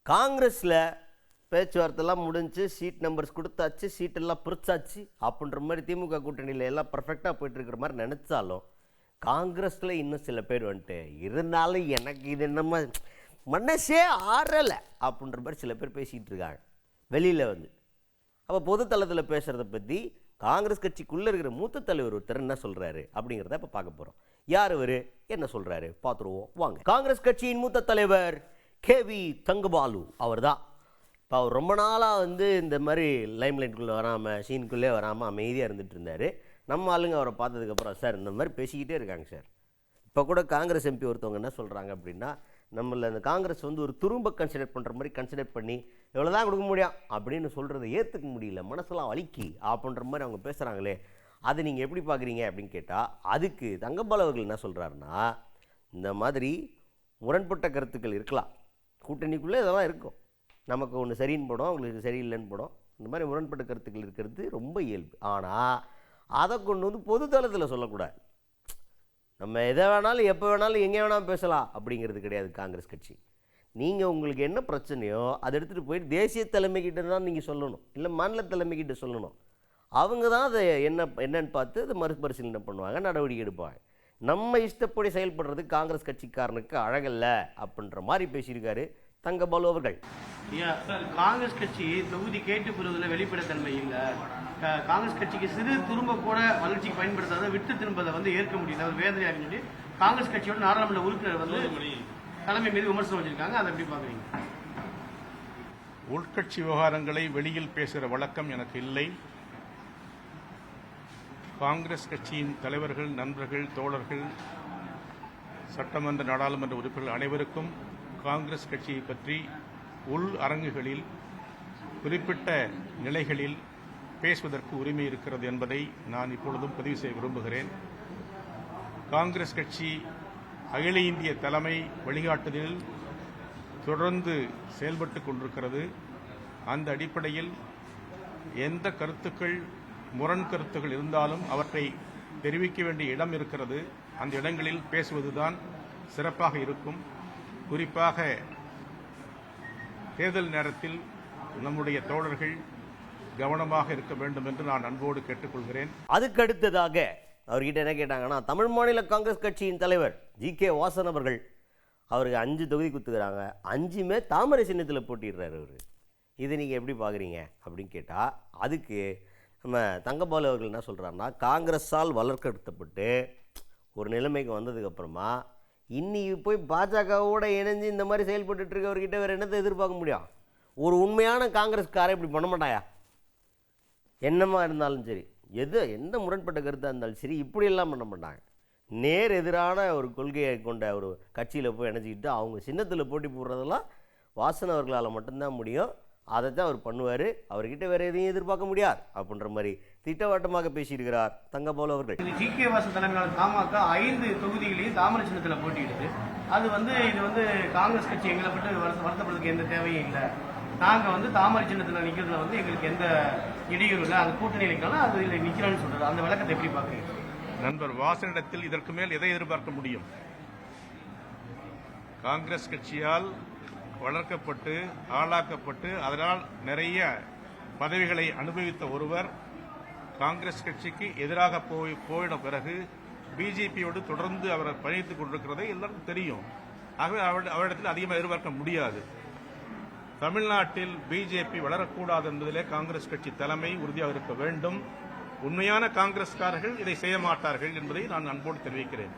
காங்கிரஸில் பேச்சுவார்த்தைலாம் முடிஞ்சு seat numbers கொடுத்தாச்சு, சீட்டெல்லாம் பிரிச்சாச்சு அப்படின்ற மாதிரி திமுக கூட்டணியில் எல்லாம் பர்ஃபெக்டாக போயிட்டுருக்கிற மாதிரி நினச்சாலும் காங்கிரஸில் இன்னும் சில பேர் வந்துட்டு இருந்தாலும் எனக்கு இது என்னமா மனசே ஆறலை அப்படின்ற மாதிரி சில பேர் பேசிகிட்டு இருக்காங்க வெளியில் வந்து. அப்போ பொதுத்தளத்தில் பேசுகிறத பற்றி காங்கிரஸ் கட்சிக்குள்ளே இருக்கிற மூத்த தலைவர் ஒருத்தர் என்ன சொல்கிறாரு அப்படிங்கிறத இப்போ பார்க்க போகிறோம். யார் இவர், என்ன சொல்கிறாரு பார்த்துருவோம் வாங்க. காங்கிரஸ் கட்சியின் மூத்த தலைவர் கேவி தங்கபாலு அவர் தான். இப்போ அவர் ரொம்ப நாளாக வந்து இந்த மாதிரி லைம்லைட்டுக்குள்ளே வராமல் சீனுக்குள்ளே வராமல் அமைதியாக இருந்துகிட்டு இருந்தார். நம்ம ஆளுங்க அவரை பார்த்ததுக்கப்புறம் சார் இந்த மாதிரி பேசிக்கிட்டே இருக்காங்க சார். இப்போ கூட காங்கிரஸ் எம்பி ஒருத்தவங்க என்ன சொல்கிறாங்க அப்படின்னா, நம்மள அந்த காங்கிரஸ் வந்து ஒரு துரும்ப கன்சிடர் பண்ணுற மாதிரி கன்சிடர் பண்ணி எவ்வளோ தான் கொடுக்க முடியும் அப்படின்னு சொல்கிறத ஏற்றுக்க முடியல, மனசெல்லாம் வலிக்கி அப்படின்ற மாதிரி அவங்க பேசுகிறாங்களே, அதை நீங்கள் எப்படி பார்க்குறீங்க அப்படின்னு கேட்டால் அதுக்கு தங்கபாலு அவர்கள் என்ன சொல்கிறாருன்னா, இந்த மாதிரி முரண்பட்ட கருத்துக்கள் இருக்கலாம், கூட்டணிக்குள்ளே இதெல்லாம் இருக்கும், நமக்கு ஒன்று சரின்னு போடும், அவங்களுக்கு சரியில்லைன்னு போடும், இந்த மாதிரி முரண்பட்ட கருத்துக்கள் இருக்கிறது ரொம்ப இயல்பு. ஆனால் அதை கொண்டு வந்து பொது தளத்தில் சொல்லக்கூடாது. நம்ம எதை வேணாலும் எப்போ வேணாலும் எங்கே வேணாலும் பேசலாம் அப்படிங்கிறது கிடையாது காங்கிரஸ் கட்சி. நீங்கள் உங்களுக்கு என்ன பிரச்சனையோ அதை எடுத்துகிட்டு போயிட்டு தேசிய தலைமைக்கிட்ட தான் நீங்கள் சொல்லணும், இல்லை மாநில தலைமைக்கிட்ட சொல்லணும். அவங்க தான் அதை என்னன்னு பார்த்து அதை மறுபரிசீலனை பண்ணுவாங்க, நடவடிக்கை எடுப்பாங்க. நம்ம இஷ்டப்படி செயல்படுறதுக்கு காங்கிரஸ் கட்சிக்காரனுக்கு அழகல்ல அப்படின்ற மாதிரி பேசியிருக்காரு தங்கபாலு அவர்கள். காங்கிரஸ் கட்சி தொகுதி கேட்டு பெறுவதில் வெளிப்படைத்தன்மை இல்லை. காங்கிரஸ் கட்சிக்கு சிறு துரும்ப கூட வளர்ச்சிக்கு பயன்படுத்தாத விட்டு திரும்பதை வந்து ஏற்க முடியல, அவர் வேதனையாக சொல்லி காங்கிரஸ் கட்சியோட நாடாளுமன்ற உறுப்பினர் வந்து தலைமை மீது விமர்சனம் வச்சிருக்காங்க. அதை எப்படி பாக்குறீங்க? உள்கட்சி விவகாரங்களை வெளியில் பேசுகிற வழக்கம் எனக்கு இல்லை. காங்கிரஸ் கட்சியின் தலைவர்கள், நண்பர்கள், தோழர்கள், சட்டமன்ற நாடாளுமன்ற உறுப்பினர்கள் அனைவருக்கும் காங்கிரஸ் கட்சியை பற்றி உள் அரங்குகளில் குறிப்பிட்ட நிலைகளில் பேசுவதற்கு உரிமை இருக்கிறது என்பதை நான் இப்பொழுதும் பதிவு செய்ய விரும்புகிறேன். காங்கிரஸ் கட்சி அகில இந்திய தலைமை வழிகாட்டுதலில் தொடர்ந்து செயல்பட்டுக் கொண்டிருக்கிறது. அந்த அடிப்படையில் எந்த கருத்துக்கள், முரண் கருத்துக்கள் இருந்தாலும் அவற்றை தெரிவிக்க வேண்டிய இடம் இருக்கிறது. அந்த இடங்களில் பேசுவதுதான் சிறப்பாக இருக்கும். குறிப்பாக தேர்தல் நேரத்தில் நம்முடைய தோழர்கள் கவனமாக இருக்க வேண்டும் என்று நான் அன்போடு கேட்டுக்கொள்கிறேன். அதுக்கு அடுத்ததாக அவர்கிட்ட என்ன கேட்டாங்கன்னா, தமிழ் மாநில காங்கிரஸ் கட்சியின் தலைவர் ஜி.கே. வாசன் அவர்கள் அவருக்கு 5 தொகுதி குத்துக்கிறாங்க, 5மே தாமரை சின்னத்தில் போட்டிடுறாரு அவர். இது நீங்கள் எப்படி பார்க்குறீங்க அப்படின்னு கேட்டால் அதுக்கு நம்ம தங்கபாலு அவர்கள் என்ன சொல்கிறாருன்னா, காங்கிரஸால் வளர்க்கெடுத்தப்பட்டு ஒரு நிலைமைக்கு வந்ததுக்கப்புறமா இன்னைக்கு போய் பாஜகவோடு இணைஞ்சு இந்த மாதிரி செயல்பட்டு இருக்கவர்கிட்ட வேறு என்னத்தை எதிர்பார்க்க முடியும்? ஒரு உண்மையான காங்கிரஸ்காரை இப்படி பண்ண மாட்டாயா? என்னமா இருந்தாலும் சரி, எந்த முரண்பட்ட கருத்தாக இருந்தாலும் சரி, இப்படியெல்லாம் பண்ண மாட்டாங்க. நேர் எதிரான ஒரு கொள்கையை கொண்ட ஒரு கட்சியில் போய் இணைச்சிக்கிட்டு அவங்க சின்னத்தில் போட்டி போடுறதெல்லாம் வாசன் அவர்களால் மட்டும்தான் முடியும். அதை தான் அவர் பண்ணுவார். அவர்கிட்ட வேறு எதையும் எதிர்பார்க்க முடியாது அப்படின்ற மாதிரி திட்டவட்டமாக பேசியிருக்கிறார் தங்கபாலு அவர்கள். ஜி.கே. வாசன் தலைமையிலான தமாக 5 தொகுதிகளையும் தாமரை சின்னத்தில் போட்டியிடுது. இது வந்து காங்கிரஸ் கட்சி எங்களை பற்றி வருத்தப்படுறதுக்கு எந்த தேவையும் இல்லை. நாங்கள் வந்து தாமரை சின்னத்தில் நிற்கிறதுல வந்து எங்களுக்கு எந்த இடையூறு இல்லை, அந்த கூட்டணி நிற்கலாம், அது இல்லை நிற்கிறான்னு சொல்கிறது. அந்த விளக்கத்தை எப்படி பார்க்குறீங்க? நண்பர் வாசனிடத்தில் இதற்கு மேல் எதை எதிர்பார்க்க முடியும்? காங்கிரஸ் கட்சியால் வளர்க்கப்பட்டு ஆளாக்கப்பட்டு அதனால் நிறைய பதவிகளை அனுபவித்த ஒருவர் காங்கிரஸ் கட்சிக்கு எதிராக போயிட பிறகு பிஜேபியோடு தொடர்ந்து அவர் பயணித்துக் கொண்டிருக்கிறதை எல்லாருக்கும் தெரியும். ஆகவே அவரிடத்தில் அதிகமாக எதிர்பார்க்க முடியாது. தமிழ்நாட்டில் பிஜேபி வளரக்கூடாது என்பதிலே காங்கிரஸ் கட்சி தலைமை உறுதியாக இருக்க வேண்டும். உண்மையான காங்கிரஸ்காரர்கள் இதை செய்ய மாட்டார்கள் என்பதை நான் அன்போடு தெரிவிக்கிறேன்.